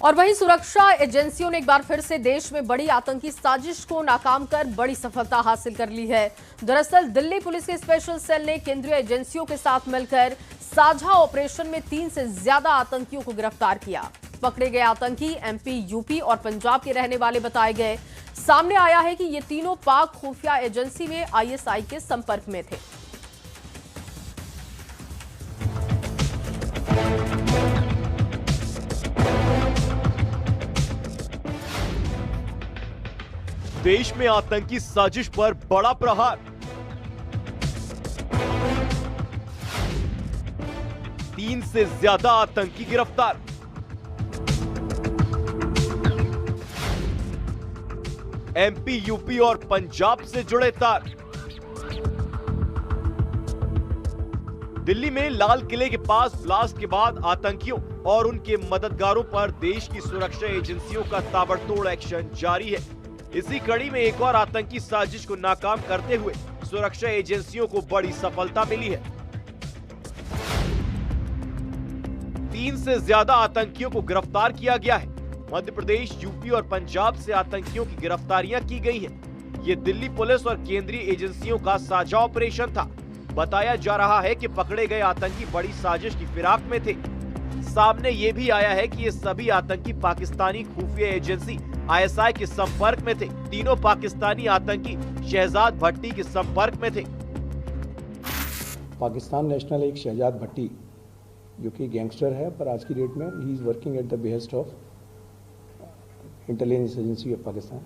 और वहीं सुरक्षा एजेंसियों ने एक बार फिर से देश में बड़ी आतंकी साजिश को नाकाम कर बड़ी सफलता हासिल कर ली है। दरअसल दिल्ली पुलिस के स्पेशल सेल ने केंद्रीय एजेंसियों के साथ मिलकर साझा ऑपरेशन में 3 से ज्यादा आतंकियों को गिरफ्तार किया। पकड़े गए आतंकी एमपी, यूपी और पंजाब के रहने वाले बताए गए। सामने आया है कि ये तीनों पाक खुफिया एजेंसी में आईएसआई के संपर्क में थे। देश में आतंकी साजिश पर बड़ा प्रहार। 3 से ज्यादा आतंकी गिरफ्तार। एमपी, यूपी और पंजाब से जुड़े तार। दिल्ली में लाल किले के पास ब्लास्ट के बाद आतंकियों और उनके मददगारों पर देश की सुरक्षा एजेंसियों का ताबड़तोड़ एक्शन जारी है। इसी कड़ी में एक और आतंकी साजिश को नाकाम करते हुए सुरक्षा एजेंसियों को बड़ी सफलता मिली है। 3 से ज्यादा आतंकियों को गिरफ्तार किया गया है। मध्य प्रदेश, यूपी और पंजाब से आतंकियों की गिरफ्तारियां की गई हैं। ये दिल्ली पुलिस और केंद्रीय एजेंसियों का साझा ऑपरेशन था। बताया जा रहा है कि पकड़े गए आतंकी बड़ी साजिश की फिराक में थे। सामने ये भी आया है कि ये सभी आतंकी पाकिस्तानी खुफिया एजेंसी आईएसआई के संपर्क में थे। तीनों पाकिस्तानी आतंकी शहजाद भट्टी के संपर्क में थे। पाकिस्तान नेशनल एक शहजाद भट्टी जो कि गैंगस्टर है, पर आज की डेट में he is working at the behest of intelligence agency of Pakistan.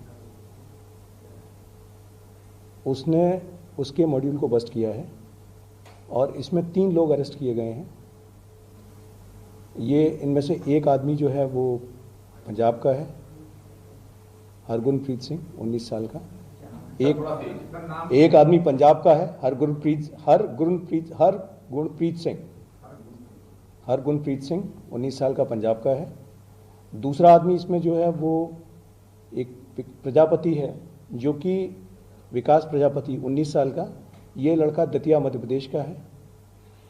उसने उसके मॉड्यूल को बस्ट किया है और इसमें 3 लोग अरेस्ट किए गए हैं। ये इनमें से एक आदमी जो है वो पंजाब का है, हरगुनप्रीत सिंह 19 साल का। एक आदमी पंजाब का है, हरगुनप्रीत सिंह 19 साल का पंजाब का है। दूसरा आदमी इसमें जो है वो एक प्रजापति है जो कि विकास प्रजापति 19 साल का, ये लड़का दतिया मध्य प्रदेश का है।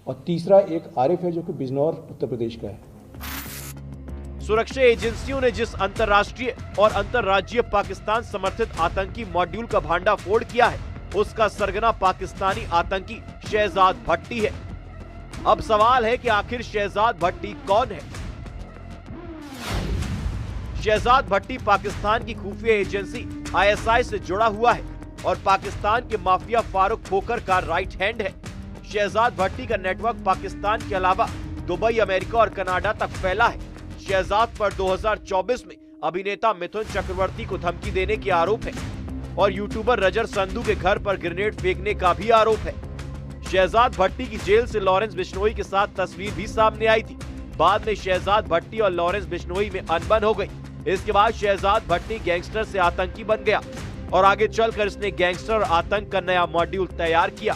और तीसरा एक आरिफ है जो कि बिजनौर उत्तर प्रदेश का है। सुरक्षा एजेंसियों ने जिस अंतर्राष्ट्रीय और अंतर्राज्यीय पाकिस्तान समर्थित आतंकी मॉड्यूल का भांडाफोड़ किया है, उसका सरगना पाकिस्तानी आतंकी शहजाद भट्टी है। अब सवाल है कि आखिर शहजाद भट्टी कौन है? शहजाद भट्टी पाकिस्तान की खुफिया एजेंसी आईएसआई से जुड़ा हुआ है और पाकिस्तान के माफिया फारूक खोखर का राइट हैंड है। शहजाद भट्टी का नेटवर्क पाकिस्तान के अलावा दुबई, अमेरिका और कनाडा तक फैला है। शहजाद पर 2024 में अभिनेता मिथुन चक्रवर्ती को धमकी देने के आरोप है और यूट्यूबर रजर संधू के घर पर ग्रेनेड फेंकने का भी आरोप है। शहजाद भट्टी की जेल से लॉरेंस बिश्नोई के साथ तस्वीर भी सामने आई थी। बाद में शहजाद भट्टी और लॉरेंस बिश्नोई में अनबन हो गई। इसके बाद शहजाद भट्टी गैंगस्टर से आतंकी बन गया और आगे चलकर इसने गैंगस्टर और आतंक का नया मॉड्यूल तैयार किया।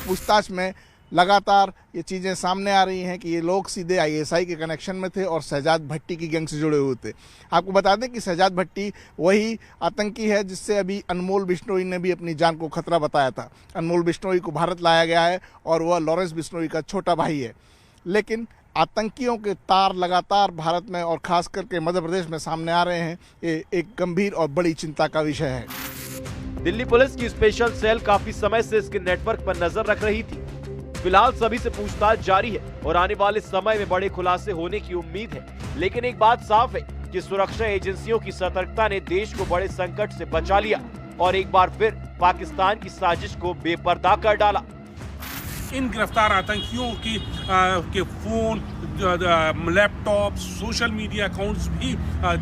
पूछताछ में लगातार ये चीज़ें सामने आ रही हैं कि ये लोग सीधे आईएसआई के कनेक्शन में थे और शहजाद भट्टी की गैंग से जुड़े हुए थे। आपको बता दें कि शहजाद भट्टी वही आतंकी है जिससे अभी अनमोल बिश्नोई ने भी अपनी जान को खतरा बताया था। अनमोल बिश्नोई को भारत लाया गया है और वह लॉरेंस बिश्नोई का छोटा भाई है। लेकिन आतंकियों के तार लगातार भारत में और खास करके मध्य प्रदेश में सामने आ रहे हैं। ये एक गंभीर और बड़ी चिंता का विषय है। दिल्ली पुलिस की स्पेशल सेल काफी समय से इसके नेटवर्क पर नजर रख रही थी। फिलहाल सभी से पूछताछ जारी है और आने वाले समय में बड़े खुलासे होने की उम्मीद है। लेकिन एक बात साफ है कि सुरक्षा एजेंसियों की सतर्कता ने देश को बड़े संकट से बचा लिया और एक बार फिर पाकिस्तान की साजिश को बेपर्दा कर डाला। इन गिरफ्तार आतंकियों के phone, laptop, social media accounts भी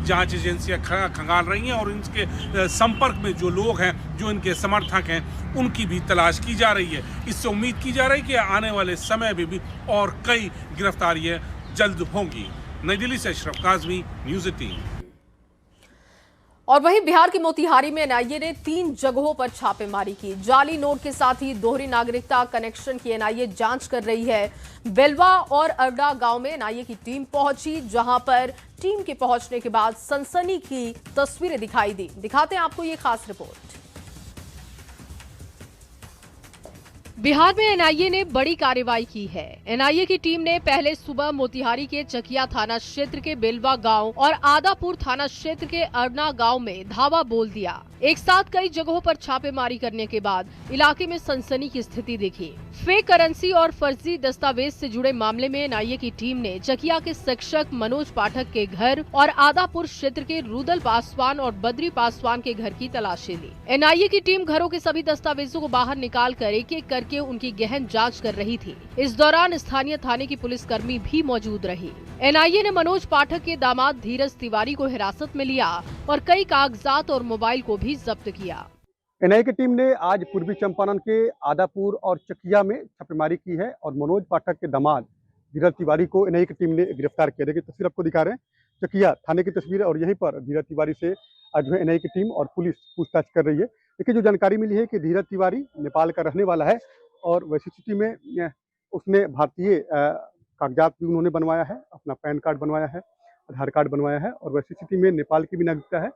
जांच एजेंसियां खंगाल रही हैं और इनके संपर्क में जो लोग हैं, जो इनके समर्थक हैं, उनकी भी तलाश की जा रही है। इससे उम्मीद की जा रही है कि आने वाले समय में भी और कई गिरफ्तारियां जल्द होंगी। नई दिल्ली से अशरफ काज़मी, न्यूज़ 18। और वहीं बिहार के मोतिहारी में एनआईए ने 3 जगहों पर छापेमारी की। जाली नोट के साथ ही दोहरी नागरिकता कनेक्शन की एनआईए जांच कर रही है। बेलवा और अरडा गांव में एनआईए की टीम पहुंची, जहां पर टीम के पहुंचने के बाद सनसनी की तस्वीरें दिखाई दी। दिखाते हैं आपको ये खास रिपोर्ट। बिहार में एनआईए ने बड़ी कार्रवाई की है। एनआईए की टीम ने पहले सुबह मोतिहारी के चकिया थाना क्षेत्र के बेलवा गांव और आदापुर थाना क्षेत्र के अरना गांव में धावा बोल दिया। एक साथ कई जगहों पर छापेमारी करने के बाद इलाके में सनसनी की स्थिति दिखी। फेक करेंसी और फर्जी दस्तावेज से जुड़े मामले में एनआईए की टीम ने चकिया के शिक्षक मनोज पाठक के घर और आदापुर क्षेत्र के रुदल पासवान और बद्री पासवान के घर की तलाशी ली। एनआईए की टीम घरों के सभी दस्तावेजों को बाहर निकाल कर एक एक करके उनकी गहन जांच कर रही थी। इस दौरान स्थानीय थाने की पुलिसकर्मी भी मौजूद रही। एनआईए ने मनोज पाठक के दामाद धीरज तिवारी को हिरासत में लिया और कई कागजात और मोबाइल को भी जब्त किया। एनआईए की टीम ने आज पूर्वी चंपारण के आदापुर और चकिया में छापेमारी की है और मनोज पाठक के दामाद धीरज तिवारी को एनआईए की टीम ने गिरफ्तार किया। देखिए तस्वीर आपको दिखा रहे हैं, चकिया थाने की तस्वीर है और यहीं पर धीरज तिवारी से आज जो है एनआईए की टीम और पुलिस पूछताछ कर रही है। देखिए जो जानकारी मिली है कि धीरज तिवारी नेपाल का रहने वाला है और वैसी स्थिति में उसने भारतीय कागजात भी उन्होंने बनवाया है, अपना पैन कार्ड बनवाया है, आधार कार्ड बनवाया है और वैसी स्थिति में नेपाल की भी नागरिकता है।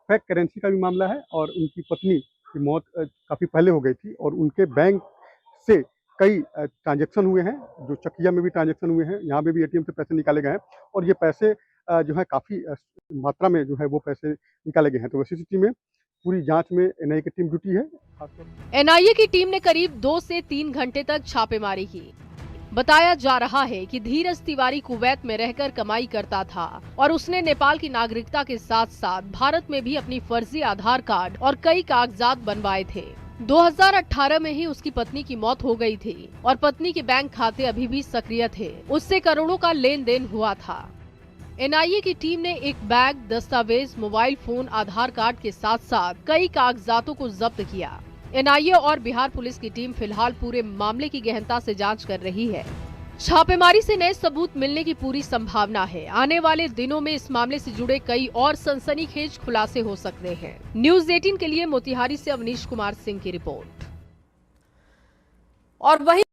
फेक करेंसी का भी मामला है और उनकी पत्नी की मौत काफ़ी पहले हो गई थी और उनके बैंक से कई ट्रांजैक्शन हुए हैं, जो चकिया में भी ट्रांजैक्शन हुए हैं, यहाँ पे भी एटीएम से पैसे निकाले गए हैं और ये पैसे जो है काफ़ी मात्रा में जो है वो पैसे निकाले गए हैं। तो वैसी स्थिति में पूरी जांच में एनआईए की टीम जुटी है। एनआईए की टीम ने करीब 2 से 3 घंटे तक छापेमारी की। बताया जा रहा है कि धीरज तिवारी कुवैत में रहकर कमाई करता था और उसने नेपाल की नागरिकता के साथ साथ भारत में भी अपनी फर्जी आधार कार्ड और कई कागजात बनवाए थे। 2018 में ही उसकी पत्नी की मौत हो गई थी और पत्नी के बैंक खाते अभी भी सक्रिय थे। उससे करोड़ों का लेन देन हुआ था। एनआईए की टीम ने एक बैग, दस्तावेज, मोबाइल फोन, आधार कार्ड के साथ साथ कई कागजातों को जब्त किया। एनआईए और बिहार पुलिस की टीम फिलहाल पूरे मामले की गहनता से जांच कर रही है। छापेमारी से नए सबूत मिलने की पूरी संभावना है। आने वाले दिनों में इस मामले से जुड़े कई और सनसनीखेज खुलासे हो सकते हैं। न्यूज़ 18 के लिए मोतिहारी से अवनीश कुमार सिंह की रिपोर्ट। और वहीं